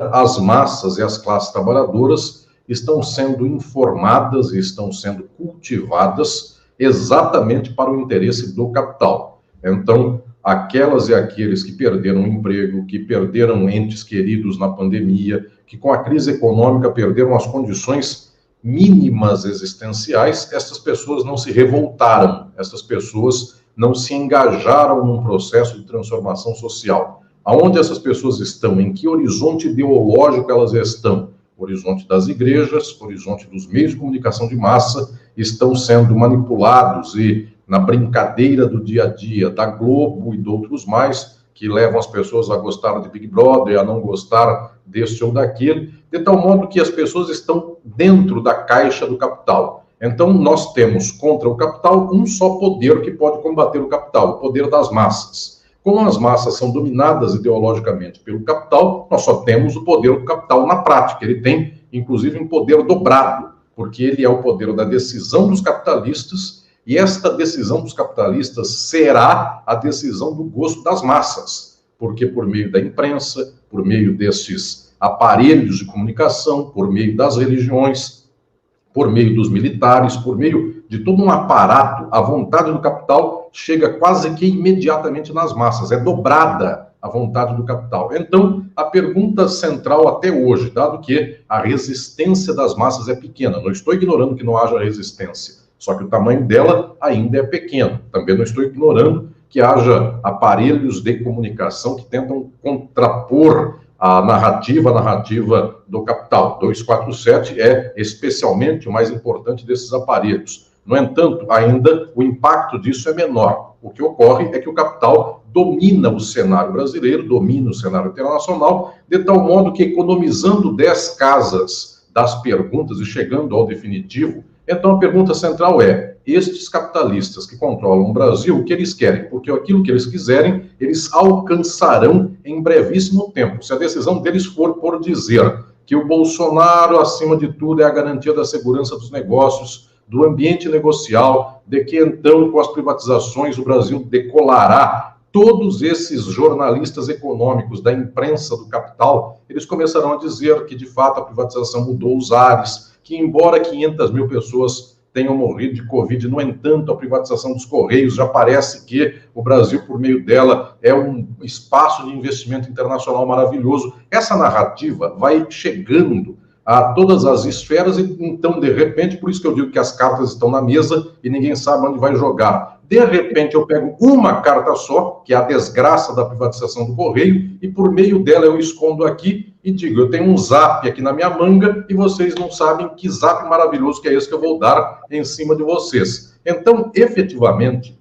as massas e as classes trabalhadoras estão sendo informadas e estão sendo cultivadas exatamente para o interesse do capital. Então, aquelas e aqueles que perderam o emprego, que perderam entes queridos na pandemia, que com a crise econômica perderam as condições mínimas existenciais, essas pessoas não se revoltaram, essas pessoas não se engajaram num processo de transformação social. Aonde essas pessoas estão? Em que horizonte ideológico elas estão? Horizonte das igrejas, horizonte dos meios de comunicação de massa, estão sendo manipulados e na brincadeira do dia a dia da Globo e de outros mais, que levam as pessoas a gostar de Big Brother, a não gostar deste ou daquele, de tal modo que as pessoas estão dentro da caixa do capital. Então, nós temos contra o capital um só poder que pode combater o capital, o poder das massas. Como as massas são dominadas ideologicamente pelo capital, nós só temos o poder do capital na prática. Ele tem, inclusive, um poder dobrado, porque ele é o poder da decisão dos capitalistas, e esta decisão dos capitalistas será a decisão do gosto das massas, porque por meio da imprensa, por meio destes aparelhos de comunicação, por meio das religiões, por meio dos militares, por meio de todo um aparato, a vontade do capital chega quase que imediatamente nas massas, é dobrada a vontade do capital. Então, a pergunta central até hoje, dado que a resistência das massas é pequena, não estou ignorando que não haja resistência, só que o tamanho dela ainda é pequeno. Também não estou ignorando que haja aparelhos de comunicação que tentam contrapor a narrativa do capital. 247 é especialmente o mais importante desses aparelhos. No entanto, ainda o impacto disso é menor. O que ocorre é que o capital domina o cenário brasileiro, domina o cenário internacional, de tal modo que, economizando 10 casas das perguntas e chegando ao definitivo, então a pergunta central é: estes capitalistas que controlam o Brasil, o que eles querem? Porque aquilo que eles quiserem, eles alcançarão em brevíssimo tempo. Se a decisão deles for por dizer que o Bolsonaro, acima de tudo, é a garantia da segurança dos negócios, do ambiente negocial, de que então, com as privatizações, o Brasil decolará, todos esses jornalistas econômicos da imprensa do capital, eles começarão a dizer que, de fato, a privatização mudou os ares, que embora 500 mil pessoas tenham morrido de Covid, no entanto, a privatização dos Correios já parece que o Brasil, por meio dela, é um espaço de investimento internacional maravilhoso. Essa narrativa vai chegando a todas as esferas e, então, de repente, por isso que eu digo que as cartas estão na mesa e ninguém sabe onde vai jogar. De repente, eu pego uma carta só, que é a desgraça da privatização do Correio, e por meio dela eu escondo aqui e digo, eu tenho um zap aqui na minha manga e vocês não sabem que zap maravilhoso que é esse que eu vou dar em cima de vocês. Então, efetivamente,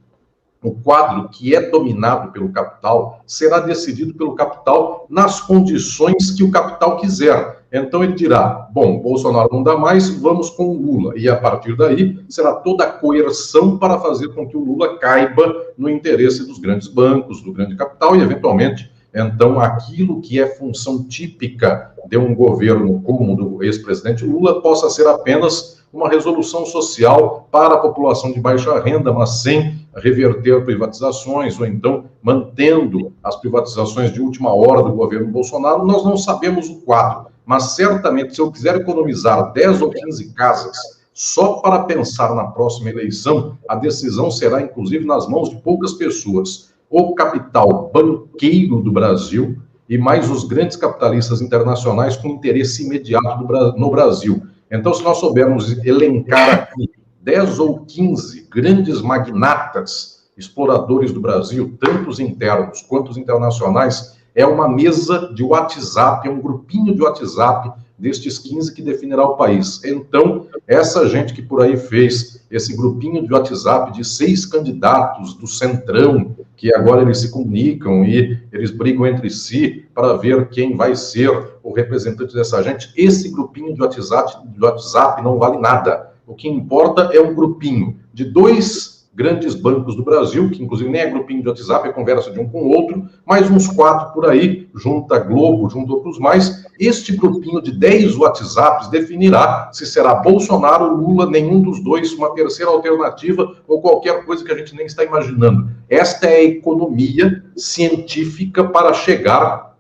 o quadro que é dominado pelo capital será decidido pelo capital nas condições que o capital quiser. Então ele dirá, bom, Bolsonaro não dá mais, vamos com o Lula. E a partir daí será toda a coerção para fazer com que o Lula caiba no interesse dos grandes bancos, do grande capital e, eventualmente, então, aquilo que é função típica de um governo como o do ex-presidente Lula possa ser apenas uma resolução social para a população de baixa renda, mas sem reverter privatizações, ou então mantendo as privatizações de última hora do governo Bolsonaro. Nós não sabemos o quadro, mas certamente, se eu quiser economizar 10 ou 15 casas só para pensar na próxima eleição, a decisão será, inclusive, nas mãos de poucas pessoas. O capital banqueiro do Brasil e mais os grandes capitalistas internacionais com interesse imediato no Brasil. Então, se nós soubermos elencar aqui 10 ou 15 grandes magnatas exploradores do Brasil, tanto os internos quanto os internacionais, é uma mesa de WhatsApp, é um grupinho de WhatsApp destes 15 que definirá o país. Então, essa gente que por aí fez esse grupinho de WhatsApp de 6 candidatos do Centrão, que agora eles se comunicam e eles brigam entre si para ver quem vai ser o representante dessa gente, esse grupinho de WhatsApp não vale nada. O que importa é um grupinho de 2 grandes bancos do Brasil, que inclusive nem é grupinho de WhatsApp, é conversa de um com o outro, mais uns 4 por aí, junto a Globo, junto a outros mais. Este grupinho de 10 WhatsApps definirá se será Bolsonaro, Lula, nenhum dos dois, uma terceira alternativa ou qualquer coisa que a gente nem está imaginando. Esta é a economia científica para chegar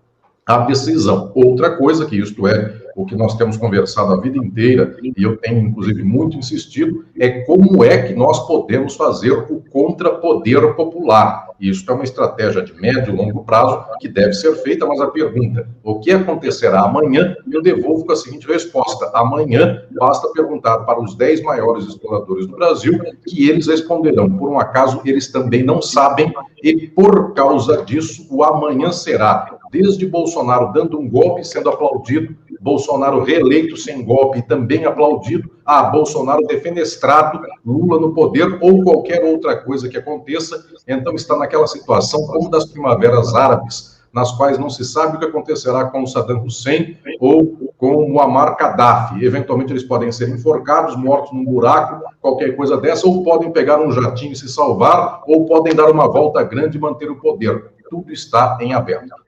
a decisão. Outra coisa, que isto é o que nós temos conversado a vida inteira, e eu tenho, inclusive, muito insistido, é como é que nós podemos fazer o contrapoder popular. Isso é uma estratégia de médio e longo prazo que deve ser feita, mas a pergunta, o que acontecerá amanhã, eu devolvo com a seguinte resposta: amanhã basta perguntar para os 10 maiores exploradores do Brasil, que eles responderão. Por um acaso, eles também não sabem, e por causa disso, o amanhã será desde Bolsonaro dando um golpe sendo aplaudido, Bolsonaro reeleito sem golpe e também aplaudido, a Bolsonaro defenestrado, Lula no poder ou qualquer outra coisa que aconteça. Então está naquela situação como das primaveras árabes, nas quais não se sabe o que acontecerá com o Saddam Hussein ou com o Muammar Gaddafi. Eventualmente eles podem ser enforcados, mortos num buraco, qualquer coisa dessa, ou podem pegar um jatinho e se salvar, ou podem dar uma volta grande e manter o poder. Tudo está em aberto.